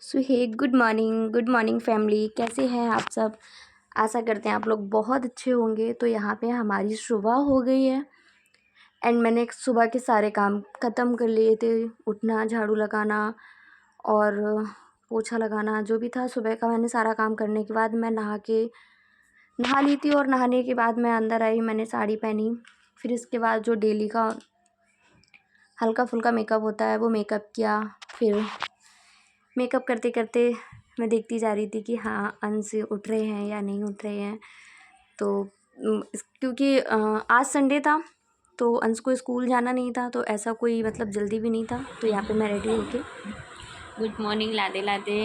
सो हे good morning family. कैसे हैं आप सब? आशा करते हैं आप लोग बहुत अच्छे होंगे। तो यहाँ पे हमारी सुबह हो गई है एंड मैंने सुबह के सारे काम ख़त्म कर लिए थे। उठना, झाड़ू लगाना और पोछा लगाना जो भी था सुबह का, मैंने सारा काम करने के बाद मैं नहा ली थी। और नहाने के बाद मैं अंदर आई, मैंने साड़ी पहनी। फिर इसके बाद जो डेली का हल्का फुल्का मेकअप होता है वो मेकअप किया। फिर मेकअप करते करते मैं देखती जा रही थी कि हाँ अंश उठ रहे हैं या नहीं उठ रहे हैं। तो क्योंकि आज संडे था तो अंश को स्कूल जाना नहीं था, तो ऐसा कोई मतलब जल्दी भी नहीं था। तो यहाँ पे मैं रेडी होके गुड मॉर्निंग लादे लादे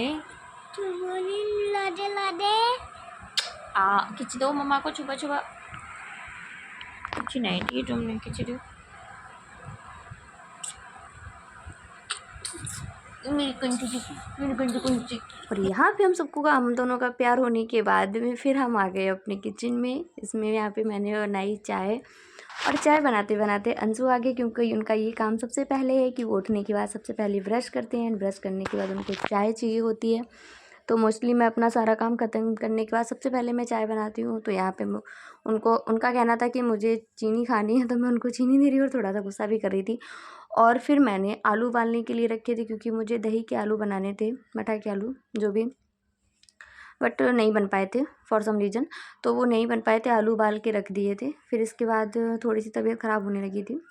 खिंच दो मम्मा को छुपा छुपा कुछ नहीं थी तुमने खिंच दो मेरी कंठी। और यहाँ पे हम दोनों का प्यार होने के बाद में फिर हम आ गए अपने किचन में। इसमें यहाँ पे मैंने बनाई चाय, और चाय बनाते बनाते अंशु आ गए, क्योंकि उनका ये काम सबसे पहले है कि वो उठने के बाद सबसे पहले ब्रश करते हैं। ब्रश करने के बाद उनको चाय चाहिए होती है। तो मोस्टली मैं अपना सारा काम ख़त्म करने के बाद सबसे पहले मैं चाय बनाती हूँ। तो यहाँ पे उनका कहना था कि मुझे चीनी खानी है, तो मैं उनको चीनी दे रही हूँ और थोड़ा सा गुस्सा भी कर रही थी। और फिर मैंने आलू उबालने के लिए रखे थे, क्योंकि मुझे दही के आलू बनाने थे, मटर के आलू जो भी, बट नहीं बन पाए थे फॉर सम रीज़न। तो वो नहीं बन पाए थे, आलू उबाल के रख दिए थे। फिर इसके बाद थोड़ी सी तबीयत ख़राब होने लगी थी।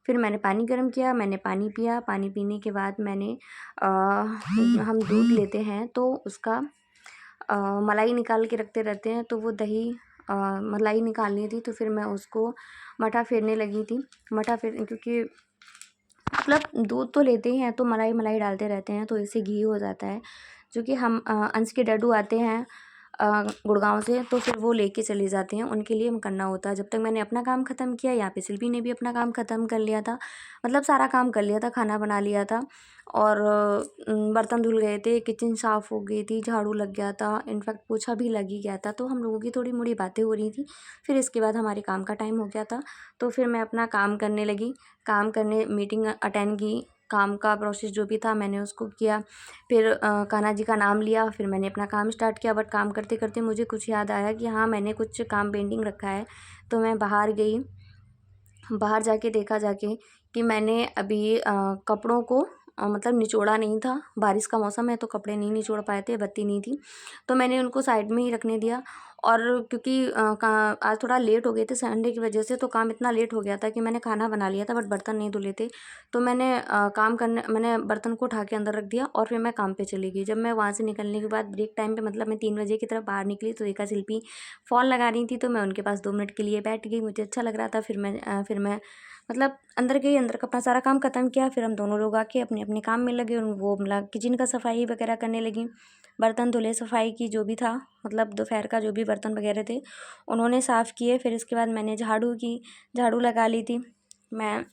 फिर मैंने पानी गर्म किया, मैंने पानी पिया। पानी पीने के बाद मैंने हम दूध लेते हैं तो उसका मलाई निकाल के रखते रहते हैं, तो वो दही मलाई निकालनी थी। तो फिर मैं उसको मठा फेरने लगी थी। क्योंकि मतलब दूध तो लेते ही हैं तो मलाई मलाई डालते रहते हैं, तो इससे घी हो जाता है। जो कि हम अंश के डैडू आते हैं गुड़गांव से, तो फिर वो लेके चले जाते हैं, उनके लिए हम करना होता है। जब तक मैंने अपना काम ख़त्म किया, यहाँ पे शिल्पी ने भी अपना काम ख़त्म कर लिया था, मतलब सारा काम कर लिया था, खाना बना लिया था। और बर्तन धुल गए थे, किचन साफ़ हो गई थी, झाड़ू लग गया था, इनफैक्ट पोछा भी लग ही गया था। तो हम लोगों की थोड़ी मोड़ी बातें हो रही थी। फिर इसके बाद हमारे काम का टाइम हो गया था, तो फिर मैं अपना काम करने लगी। मीटिंग अटेंड की, काम का प्रोसेस जो भी था मैंने उसको किया। फिर कान्हा जी का नाम लिया, फिर मैंने अपना काम स्टार्ट किया। बट काम करते करते मुझे कुछ याद आया कि हाँ मैंने कुछ काम पेंडिंग रखा है। तो मैं बाहर गई, बाहर जाके देखा जाके कि मैंने अभी कपड़ों को मतलब निचोड़ा नहीं था। बारिश का मौसम है तो कपड़े नहीं निचोड़ पाए थे, बत्ती नहीं थी, तो मैंने उनको साइड में ही रखने दिया। और क्योंकि आज थोड़ा लेट हो गए थे संडे की वजह से, तो काम इतना लेट हो गया था कि मैंने खाना बना लिया था बट बर्तन नहीं धुले थे। तो मैंने बर्तन को उठा के अंदर रख दिया और फिर मैं काम पे चली गई। जब मैं वहाँ से निकलने के बाद ब्रेक टाइम पे, मतलब मैं 3 बजे की तरफ बाहर निकली, तो देखा शिल्पी फ़ोन लगा रही थी। तो मैं उनके पास 2 मिनट के लिए बैठ गई, मुझे अच्छा लग रहा था। फिर मैं मतलब अंदर गई, अंदर का अपना सारा काम ख़त्म किया। फिर हम दोनों लोग आके अपने अपने काम में लगे। वो मतलब किचन का सफाई वगैरह करने लगी, बर्तन धुले, सफाई की, जो भी था, मतलब दोपहर का जो भी बर्तन वगैरह थे उन्होंने साफ़ किए। फिर इसके बाद मैंने झाड़ू लगा ली थी मैं।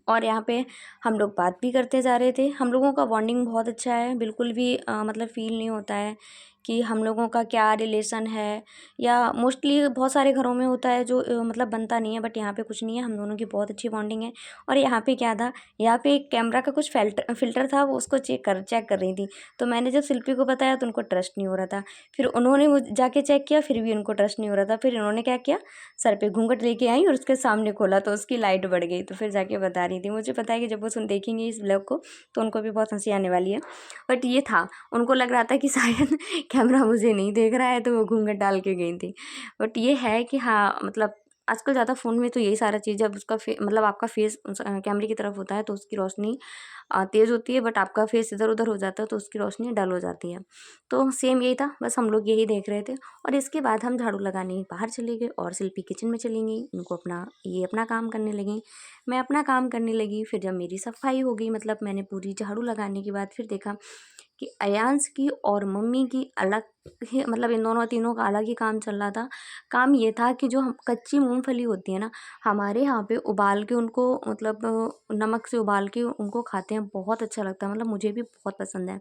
और यहाँ पे हम लोग बात भी करते जा रहे थे। हम लोगों का बॉन्डिंग बहुत अच्छा है, बिल्कुल भी मतलब फ़ील नहीं होता है कि हम लोगों का क्या रिलेशन है, या मोस्टली बहुत सारे घरों में होता है जो मतलब बनता नहीं है, बट यहाँ पे कुछ नहीं है। हम दोनों की बहुत अच्छी बॉन्डिंग है। और यहाँ पे क्या था, यहाँ पे एक कैमरा का कुछ फ़िल्टर था, वो उसको चेक कर रही थी। तो मैंने जब शिल्पी को बताया तो उनको ट्रस्ट नहीं हो रहा था। फिर उन्होंने वो जाके चेक किया, फिर भी उनको ट्रस्ट नहीं हो रहा था। फिर इन्होंने क्या किया, सर पे घूंघट लेके आई और उसके सामने खोला तो उसकी लाइट बढ़ गई। तो फिर जाके बता रही थी, मुझे पता है कि जब वो देखेंगे इस ब्लॉग को तो उनको भी बहुत हंसी आने वाली है। बट ये था, उनको लग रहा था कि शायद कैमरा मुझे नहीं देख रहा है, तो वो घूंघट डाल के गई थी। बट ये है कि हाँ मतलब आजकल ज़्यादा फ़ोन में तो यही सारा चीज़, जब उसका मतलब आपका फेस कैमरे की तरफ होता है तो उसकी रोशनी तेज़ होती है, बट आपका फेस इधर उधर हो जाता है तो उसकी रोशनी डल हो जाती है। तो सेम यही था, बस हम लोग यही देख रहे थे। और इसके बाद हम झाड़ू लगाने बाहर चले गए और शिल्पी किचन में चली गई। उनको अपना काम करने लगी, मैं अपना काम करने लगी। फिर जब मेरी सफाई हो गई, मतलब मैंने पूरी झाड़ू लगाने के बाद फिर देखा कि अयांश की और मम्मी की अलग ही, मतलब इन दोनों तीनों का अलग ही काम चल रहा था। काम ये था कि जो हम कच्ची मूंगफली होती है ना, हमारे यहाँ पे उबाल के उनको, मतलब नमक से उबाल के उनको खाते हैं हैं, बहुत अच्छा लगता है, मतलब मुझे भी बहुत पसंद है।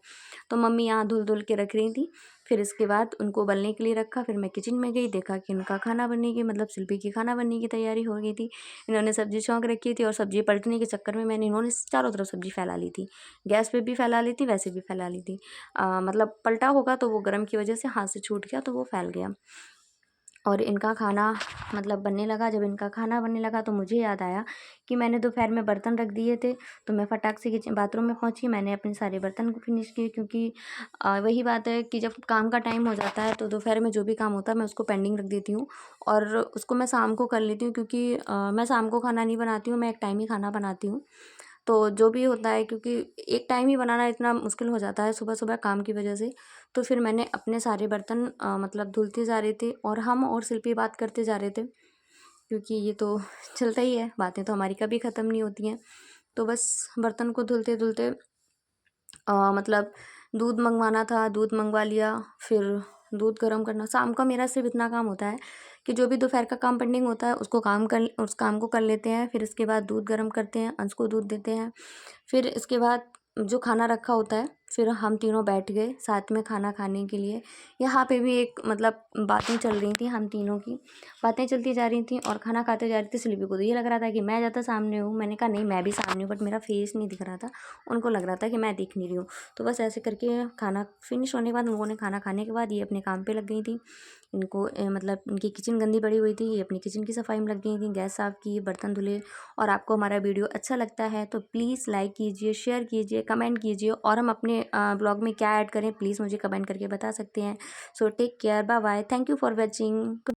तो मम्मी यहाँ धुल के रख रही थी। फिर इसके बाद उनको उबलने के लिए रखा, फिर मैं किचन में गई, देखा कि इनका खाना बनने की मतलब शिल्पी की खाना बनने की तैयारी हो गई थी। इन्होंने सब्ज़ी छौंक रखी थी और सब्ज़ी पलटने के चक्कर में इन्होंने चारों तरफ सब्ज़ी फैला ली थी। गैस पे भी फैला ली थी, वैसे भी फैला ली थी। मतलब पलटा होगा तो वो गर्म की वजह से हाथ से छूट गया तो वो फैल गया। और इनका खाना मतलब बनने लगा। जब इनका खाना बनने लगा तो मुझे याद आया कि मैंने दोपहर में बर्तन रख दिए थे, तो मैं फटाक से किचन बाथरूम में पहुंची। मैंने अपने सारे बर्तन को फिनिश किए, क्योंकि वही बात है कि जब काम का टाइम हो जाता है तो दोपहर में जो भी काम होता है मैं उसको पेंडिंग रख देती हूँ और उसको मैं शाम को कर लेती हूँ, क्योंकि मैं शाम को खाना नहीं बनाती हूँ, मैं एक टाइम ही खाना बनाती हूँ। तो जो भी होता है, क्योंकि एक टाइम ही बनाना इतना मुश्किल हो जाता है सुबह-सुबह काम की वजह से, तो फिर मैंने अपने सारे बर्तन मतलब धुलते जा रहे थे और हम और शिल्पी बात करते जा रहे थे, क्योंकि ये तो चलता ही है, बातें तो हमारी कभी ख़त्म नहीं होती हैं। तो बस बर्तन को धुलते-धुलते मतलब दूध मंगवाना था, दूध मंगवा लिया, फिर दूध गर्म करना। शाम का मेरा सिर्फ़ इतना काम होता है कि जो भी दोपहर का काम पेंडिंग होता है उस काम को कर लेते हैं। फिर इसके बाद दूध गर्म करते हैं, अंश को दूध देते हैं। फिर इसके बाद जो खाना रखा होता है, फिर हम तीनों बैठ गए साथ में खाना खाने के लिए। यहाँ पे भी एक मतलब बातें चल रही थी, हम तीनों की बातें चलती जा रही थी और खाना खाते जा रही थी। शिल्पी को तो ये लग रहा था कि मैं ज़्यादा सामने हूँ। मैंने कहा नहीं, मैं भी सामने हूँ, बट मेरा फेस नहीं दिख रहा था। उनको लग रहा था कि मैं दिख नहीं रही हूँ। तो बस ऐसे करके खाना फिनिश होने के बाद, लोगों ने खाना खाने के बाद ये अपने काम पे लग गई थी। इनको मतलब इनकी किचन गंदी पड़ी हुई थी, ये अपनी किचन की सफाई में लग गई थी, गैस साफ़ की, बर्तन धुले। और आपको हमारा वीडियो अच्छा लगता है तो प्लीज़ लाइक कीजिए, शेयर कीजिए, कमेंट कीजिए, और हम अपने ब्लॉग में क्या ऐड करें प्लीज़ मुझे कमेंट करके बता सकते हैं। So take care, bye bye, thank you for watching.